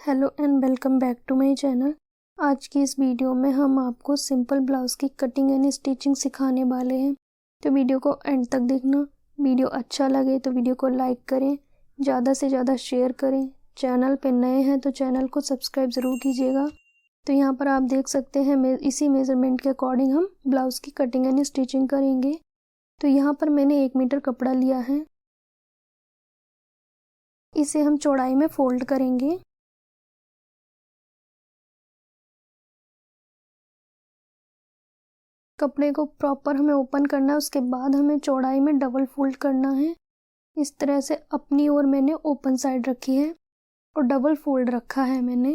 Hello and welcome back to my channel. आज की इस वीडियो में हम आपको सिंपल ब्लाउज़ की कटिंग एंड स्टिचिंग सिखाने वाले हैं। तो वीडियो को एंड तक देखना। वीडियो अच्छा लगे तो वीडियो को लाइक करें, ज़्यादा से ज़्यादा शेयर करें। चैनल पे नए हैं तो चैनल को सब्सक्राइब ज़रूर कीजिएगा। तो यहाँ पर आप देख सकते हैं इसी मेज़रमेंट के अकॉर्डिंग हम ब्लाउज़ की कटिंग एंड स्टिचिंग करेंगे। तो यहाँ पर मैंने 1 मीटर कपड़ा लिया है, इसे हम चौड़ाई में फोल्ड करेंगे। कपड़े को प्रॉपर हमें ओपन करना है, उसके बाद हमें चौड़ाई में डबल फोल्ड करना है। इस तरह से अपनी ओर मैंने ओपन साइड रखी है और डबल फोल्ड रखा है मैंने।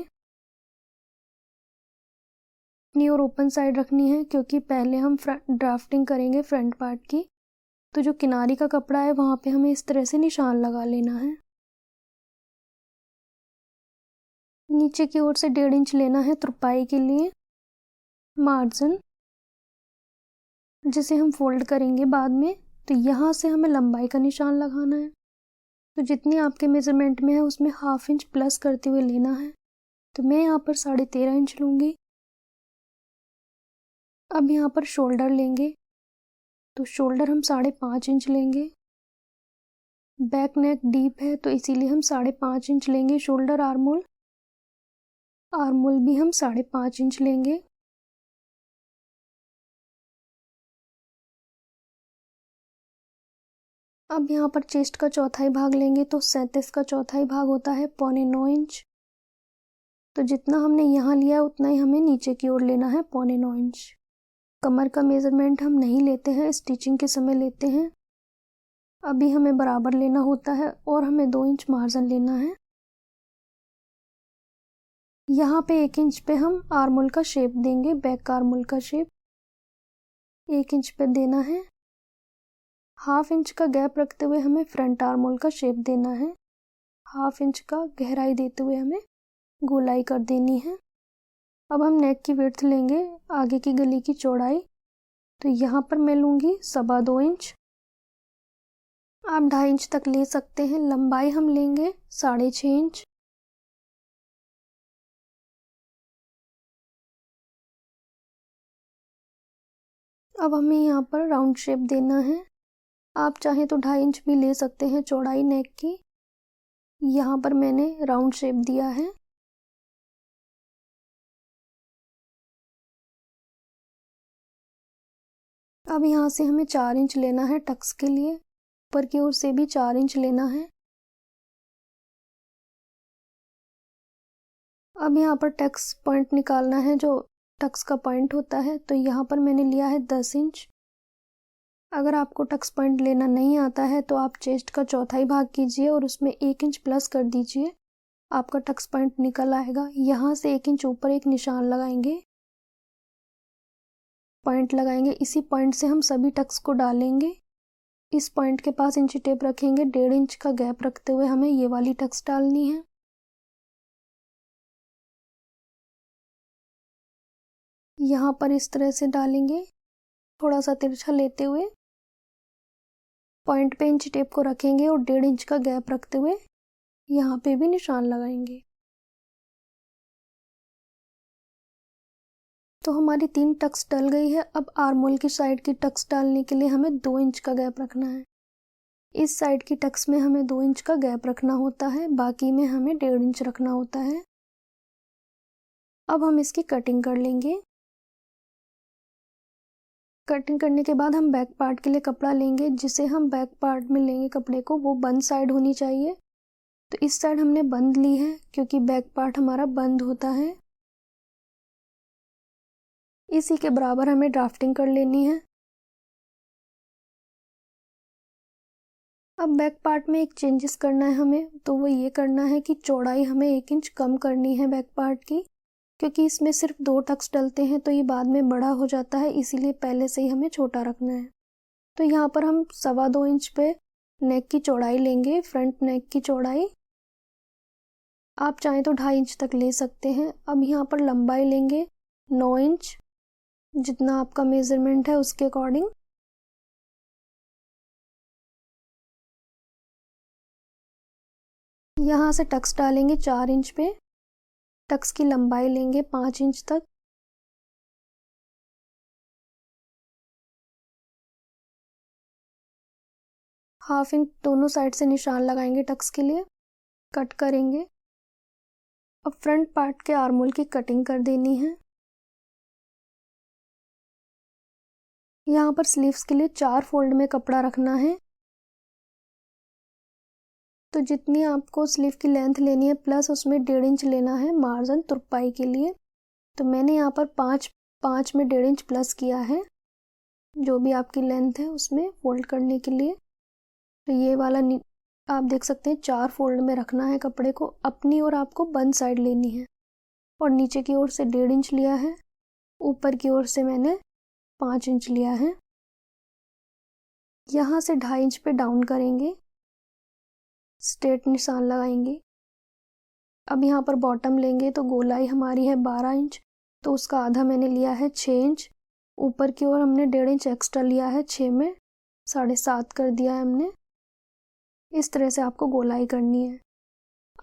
अपनी ओर ओपन साइड रखनी है क्योंकि पहले हम ड्राफ्टिंग करेंगे फ्रंट पार्ट की। तो जो किनारी का कपड़ा है वहाँ पे हमें इस तरह से निशान लगा लेना है। नीचे की ओर से 1.5 इंच लेना है तुरपाई के लिए मार्जिन, जिसे हम फोल्ड करेंगे बाद में। तो यहाँ से हमें लंबाई का निशान लगाना है। तो जितनी आपके मेजरमेंट में है उसमें 1/2 इंच प्लस करते हुए लेना है। तो मैं यहाँ पर 13.5 इंच लूँगी। अब यहाँ पर शोल्डर लेंगे, तो शोल्डर हम 5.5 इंच लेंगे। बैक नेक डीप है तो इसीलिए हम 5.5 इंच लेंगे। शोल्डर आर्मोल भी हम 5.5 इंच लेंगे। अब यहाँ पर चेस्ट का चौथाई भाग लेंगे, तो 37 का चौथाई भाग होता है 9.25 इंच। तो जितना हमने यहाँ लिया उतना ही हमें नीचे की ओर लेना है 9.25 इंच। कमर का मेजरमेंट हम नहीं लेते हैं, स्टिचिंग के समय लेते हैं। अभी हमें बराबर लेना होता है और हमें 2 इंच मार्जिन लेना है। यहाँ पे 1 इंच पे हम आर्मोल का शेप देंगे, बैक आर्मोल का शेप 1 इंच पे देना है। 1/2 इंच का गैप रखते हुए हमें फ्रंट आर्मोल का शेप देना है। 1/2 इंच का गहराई देते हुए हमें गोलाई कर देनी है। अब हम नेक की विड्थ लेंगे, आगे की गली की चौड़ाई। तो यहाँ पर मैं लूँगी 2.25 इंच। आप 2.5 इंच तक ले सकते हैं। लंबाई हम लेंगे 6.5 इंच। अब हमें यहाँ पर राउंड शेप देना है। आप चाहें तो 2.5 इंच भी ले सकते हैं चौड़ाई नेक की। यहाँ पर मैंने राउंड शेप दिया है। अब यहाँ से हमें 4 इंच लेना है टक्स के लिए। ऊपर की ओर से भी 4 इंच लेना है। अब यहाँ पर टक्स पॉइंट निकालना है, जो टक्स का पॉइंट होता है। तो यहाँ पर मैंने लिया है 10 इंच। अगर आपको टक्स पॉइंट लेना नहीं आता है तो आप चेस्ट का चौथाई भाग कीजिए और उसमें 1 इंच प्लस कर दीजिए, आपका टक्स पॉइंट निकल आएगा। यहाँ से 1 इंच ऊपर एक निशान लगाएंगे, पॉइंट लगाएंगे। इसी पॉइंट से हम सभी टक्स को डालेंगे। इस पॉइंट के पास इंची टेप रखेंगे, 1.5 इंच का गैप रखते हुए हमें ये वाली टक्स डालनी है। यहाँ पर इस तरह से डालेंगे, थोड़ा सा तिरछा लेते हुए। पॉइंट पे इंची टेप को रखेंगे और 1.5 इंच का गैप रखते हुए यहाँ पे भी निशान लगाएंगे। तो हमारी 3 टक्स डल गई है। अब आर्मोल की साइड की टक्स डालने के लिए हमें 2 इंच का गैप रखना है। इस साइड की टक्स में हमें 2 इंच का गैप रखना होता है, बाकी में हमें 1.5 इंच रखना होता है। अब हम इसकी कटिंग कर लेंगे। कटिंग करने के बाद हम बैक पार्ट के लिए कपड़ा लेंगे। जिसे हम बैक पार्ट में लेंगे कपड़े को, वो बंद साइड होनी चाहिए। तो इस साइड हमने बंद ली है क्योंकि बैक पार्ट हमारा बंद होता है। इसी के बराबर हमें ड्राफ्टिंग कर लेनी है। अब बैक पार्ट में एक चेंजेस करना है हमें, तो वो ये करना है कि चौड़ाई हमें 1 इंच कम करनी है बैक पार्ट की, क्योंकि इसमें सिर्फ 2 टक्स डलते हैं तो ये बाद में बड़ा हो जाता है, इसीलिए पहले से ही हमें छोटा रखना है। तो यहाँ पर हम 2.25 इंच पे नेक की चौड़ाई लेंगे, फ्रंट नेक की चौड़ाई। आप चाहें तो 2.5 इंच तक ले सकते हैं। अब यहाँ पर लंबाई लेंगे 9 इंच, जितना आपका मेजरमेंट है उसके अकॉर्डिंग। यहाँ से टक्स डालेंगे 4 इंच पे। टक्स की लंबाई लेंगे 5 इंच तक। हाफ इंच दोनों साइड से निशान लगाएंगे टक्स के लिए, कट करेंगे। अब फ्रंट पार्ट के आर्मोल की कटिंग कर देनी है। यहाँ पर स्लीव्स के लिए 4 फोल्ड में कपड़ा रखना है। तो जितनी आपको स्लीव की लेंथ लेनी है प्लस उसमें 1.5 इंच लेना है मार्जिन तुरपाई के लिए। तो मैंने यहाँ पर 5 में 1.5 इंच प्लस किया है, जो भी आपकी लेंथ है उसमें फोल्ड करने के लिए। तो ये वाला आप देख सकते हैं 4 फोल्ड में रखना है कपड़े को। अपनी ओर आपको बंद साइड लेनी है और नीचे की ओर से 1.5 इंच लिया है, ऊपर की ओर से मैंने 5 इंच लिया है। यहाँ से 2.5 इंच पे डाउन करेंगे, स्ट्रेट निशान लगाएंगे। अब यहाँ पर बॉटम लेंगे तो गोलाई हमारी है 12 इंच, तो उसका आधा मैंने लिया है 6 इंच। ऊपर की ओर हमने 1.5 इंच एक्स्ट्रा लिया है, 6 में 7.5 कर दिया है हमने। इस तरह से आपको गोलाई करनी है।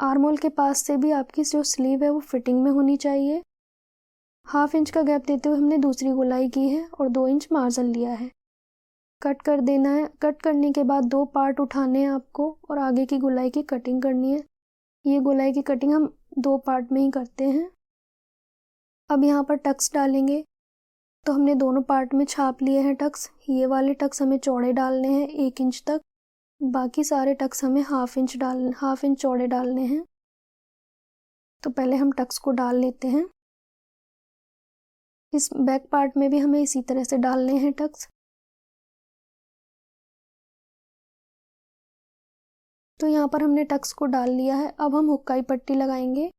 आर्मोल के पास से भी आपकी जो स्लीव है वो फिटिंग में होनी चाहिए। हाफ इंच का गैप देते हुए हमने दूसरी गोलाई की है और 2 इंच मार्जिन लिया है। कट कर देना है। कट करने के बाद 2 पार्ट उठाने हैं आपको और आगे की गोलाई की कटिंग करनी है। ये गोलाई की कटिंग हम 2 पार्ट में ही करते हैं। अब यहाँ पर टक्स डालेंगे, तो हमने दोनों पार्ट में छाप लिए हैं टक्स। ये वाले टक्स हमें चौड़े डालने हैं 1 इंच तक, बाकी सारे टक्स हमें हाफ इंच चौड़े डालने हैं। तो पहले हम टक्स को डाल लेते हैं। इस बैक पार्ट में भी हमें इसी तरह से डालने हैं टक्स। तो यहाँ पर हमने टक्स को डाल लिया है। अब हम हुक्काई पट्टी लगाएंगे।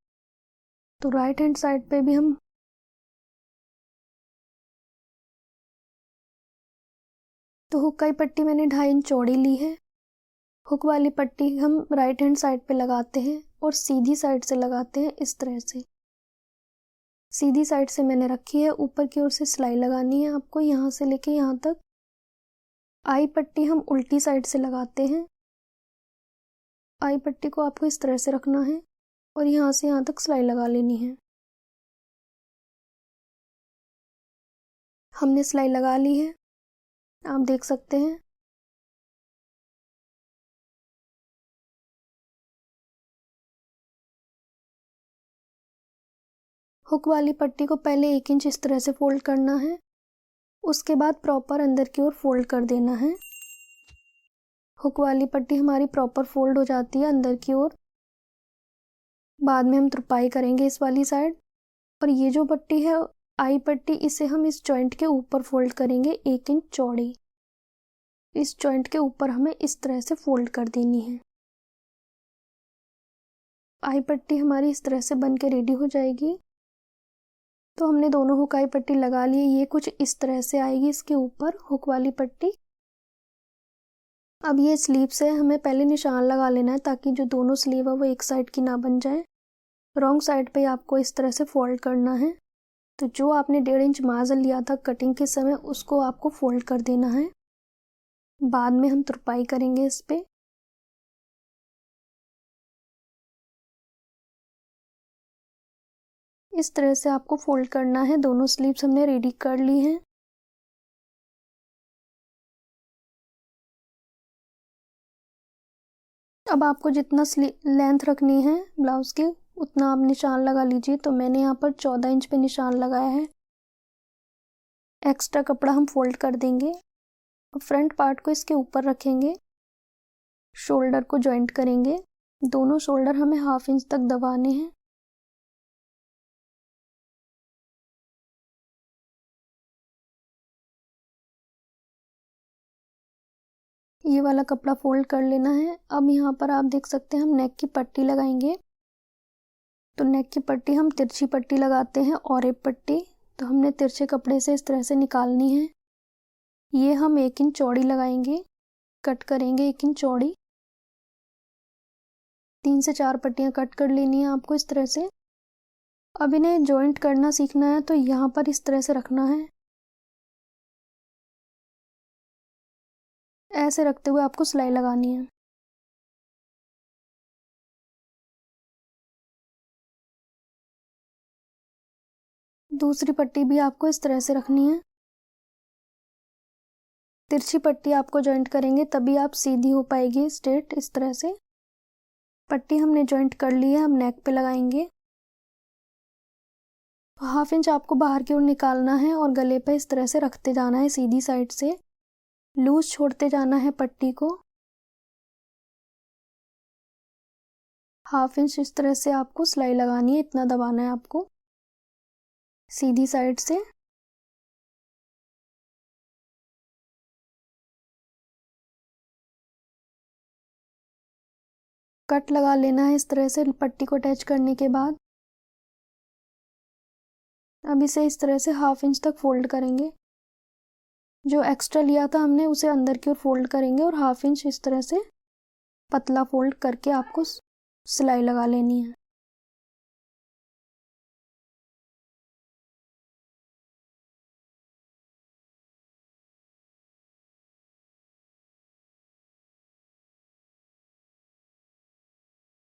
तो राइट हैंड साइड पे भी हम हुक्काई पट्टी मैंने 2.5 इंच चौड़ी ली है। हुक वाली पट्टी हम राइट हैंड साइड पे लगाते हैं और सीधी साइड से लगाते हैं इस तरह से। सीधी साइड से मैंने रखी है, ऊपर की ओर से सिलाई लगानी है आपको यहाँ से लेके यहाँ तक। आई पट्टी हम उल्टी साइड से लगाते हैं। आई पट्टी को आपको इस तरह से रखना है और यहाँ से यहाँ तक सिलाई लगा लेनी है। हमने सिलाई लगा ली है, आप देख सकते हैं। हुक वाली पट्टी को पहले 1 इंच इस तरह से फोल्ड करना है, उसके बाद प्रॉपर अंदर की ओर फोल्ड कर देना है। हुक वाली पट्टी हमारी प्रॉपर फोल्ड हो जाती है अंदर की ओर। बाद में हम तुरपाई करेंगे इस वाली साइड। और ये जो पट्टी है आई पट्टी, इसे हम इस जॉइंट के ऊपर फोल्ड करेंगे 1 इंच चौड़ी। इस जॉइंट के ऊपर हमें इस तरह से फोल्ड कर देनी है। आई पट्टी हमारी इस तरह से बन के रेडी हो जाएगी। तो हमने दोनों हुक आई पट्टी लगा ली है। ये कुछ इस तरह से आएगी इसके ऊपर हुक वाली पट्टी। अब ये स्लीव से हमें पहले निशान लगा लेना है ताकि जो दोनों स्लीव है वो एक साइड की ना बन जाए। रॉन्ग साइड पे आपको इस तरह से फोल्ड करना है। तो जो आपने 1.5 इंच मार्जिन लिया था कटिंग के समय, उसको आपको फोल्ड कर देना है। बाद में हम तुरपाई करेंगे इस पे। इस तरह से आपको फोल्ड करना है। दोनों स्लीव्स हमने रेडी कर ली हैं। अब आपको जितना लेंथ रखनी है ब्लाउज की उतना आप निशान लगा लीजिए। तो मैंने यहाँ पर 14 इंच पे निशान लगाया है। एक्स्ट्रा कपड़ा हम फोल्ड कर देंगे। अब फ्रंट पार्ट को इसके ऊपर रखेंगे, शोल्डर को जॉइंट करेंगे। दोनों शोल्डर हमें हाफ इंच तक दबाने हैं। ये वाला कपड़ा फोल्ड कर लेना है। अब यहाँ पर आप देख सकते हैं हम नेक की पट्टी लगाएंगे। तो नेक की पट्टी हम तिरछी पट्टी लगाते हैं और एक पट्टी, तो हमने तिरछे कपड़े से इस तरह से निकालनी है। ये हम 1 इंच चौड़ी लगाएंगे, कट करेंगे 1 इंच चौड़ी। 3 से 4 पट्टियाँ कट कर लेनी है आपको इस तरह से। अब इन्हें जॉइंट करना सीखना है, तो यहाँ पर इस तरह से रखना है। ऐसे रखते हुए आपको सिलाई लगानी है। दूसरी पट्टी भी आपको इस तरह से रखनी है। तिरछी पट्टी आपको जॉइंट करेंगे तभी आप सीधी हो पाएगी स्ट्रेट। इस तरह से पट्टी हमने जॉइंट कर ली है, हम नेक पे लगाएंगे। 1/2 इंच आपको बाहर की ओर निकालना है और गले पे इस तरह से रखते जाना है सीधी साइड से, लूज छोड़ते जाना है पट्टी को। 1/2 इंच इस तरह से आपको सिलाई लगानी है, इतना दबाना है आपको सीधी साइड से। कट लगा लेना है इस तरह से पट्टी को अटैच करने के बाद। अब इसे इस तरह से 1/2 इंच तक फोल्ड करेंगे। जो एक्स्ट्रा लिया था हमने उसे अंदर की ओर फोल्ड करेंगे और 1/2 इंच इस तरह से पतला फोल्ड करके आपको सिलाई लगा लेनी है।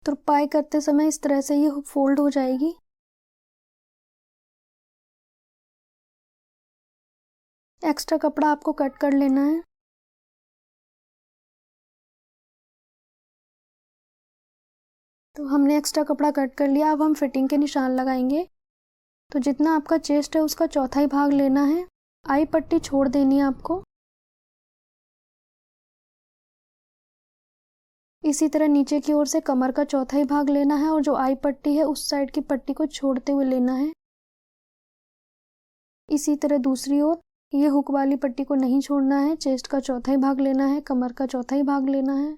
तुरपाई करते समय इस तरह से ये फोल्ड हो जाएगी। एक्स्ट्रा कपड़ा आपको कट कर लेना है। तो हमने एक्स्ट्रा कपड़ा कट कर लिया। अब हम फिटिंग के निशान लगाएंगे। तो जितना आपका चेस्ट है उसका चौथाई भाग लेना है, आई पट्टी छोड़ देनी है आपको। इसी तरह नीचे की ओर से कमर का चौथाई भाग लेना है और जो आई पट्टी है उस साइड की पट्टी को छोड़ते हुए लेना है। इसी तरह दूसरी ओर ये हुक वाली पट्टी को नहीं छोड़ना है, चेस्ट का चौथाई भाग लेना है, कमर का चौथाई भाग लेना है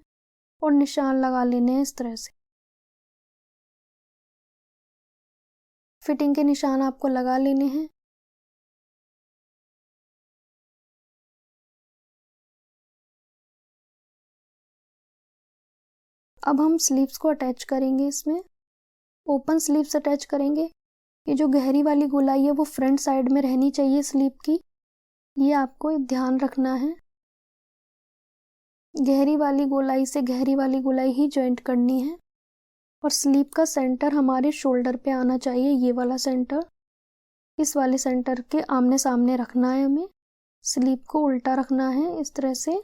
और निशान लगा लेने हैं इस तरह से। फिटिंग के निशान आपको लगा लेने हैं। अब हम स्लीव्स को अटैच करेंगे। इसमें ओपन स्लीव्स अटैच करेंगे। ये जो गहरी वाली गोलाई है वो फ्रंट साइड में रहनी चाहिए स्लीव की, ये आपको ध्यान रखना है। गहरी वाली गोलाई से गहरी वाली गोलाई ही जॉइंट करनी है और स्लीव का सेंटर हमारे शोल्डर पे आना चाहिए, ये वाला सेंटर। इस वाले सेंटर के आमने सामने रखना है हमें। स्लीव को उल्टा रखना है इस तरह से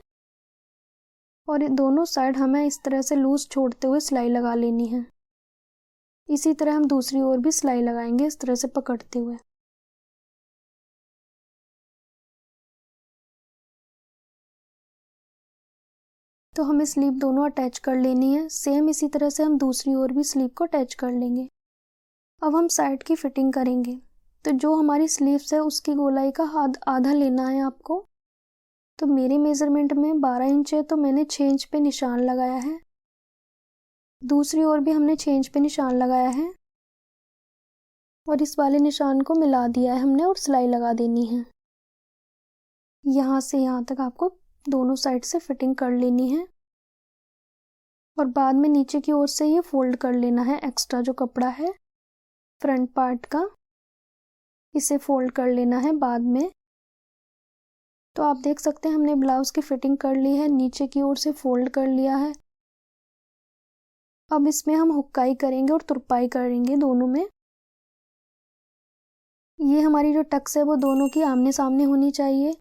और ये दोनों साइड हमें इस तरह से लूज छोड़ते हुए सिलाई लगा लेनी है। इसी तरह हम दूसरी ओर भी सिलाई लगाएंगे इस तरह से पकड़ते हुए। तो हमें स्लीव दोनों अटैच कर लेनी है। सेम इसी तरह से हम दूसरी ओर भी स्लीव को अटैच कर लेंगे। अब हम साइड की फिटिंग करेंगे। तो जो हमारी स्लीव्स है उसकी गोलाई का आधा लेना है आपको। तो मेरे मेजरमेंट में 12 इंच है तो मैंने 6 इंच पे निशान लगाया है। दूसरी ओर भी हमने 6 इंच पे निशान लगाया है और इस वाले निशान को मिला दिया है हमने और सिलाई लगा देनी है। यहाँ से यहाँ तक आपको दोनों साइड से फिटिंग कर लेनी है और बाद में नीचे की ओर से ये फोल्ड कर लेना है। एक्स्ट्रा जो कपड़ा है फ्रंट पार्ट का, इसे फोल्ड कर लेना है बाद में। तो आप देख सकते हैं हमने ब्लाउज की फिटिंग कर ली है, नीचे की ओर से फोल्ड कर लिया है। अब इसमें हम हुक्काई करेंगे और तुरपाई करेंगे दोनों में। ये हमारी जो टक्स है वो दोनों की आमने सामने होनी चाहिए।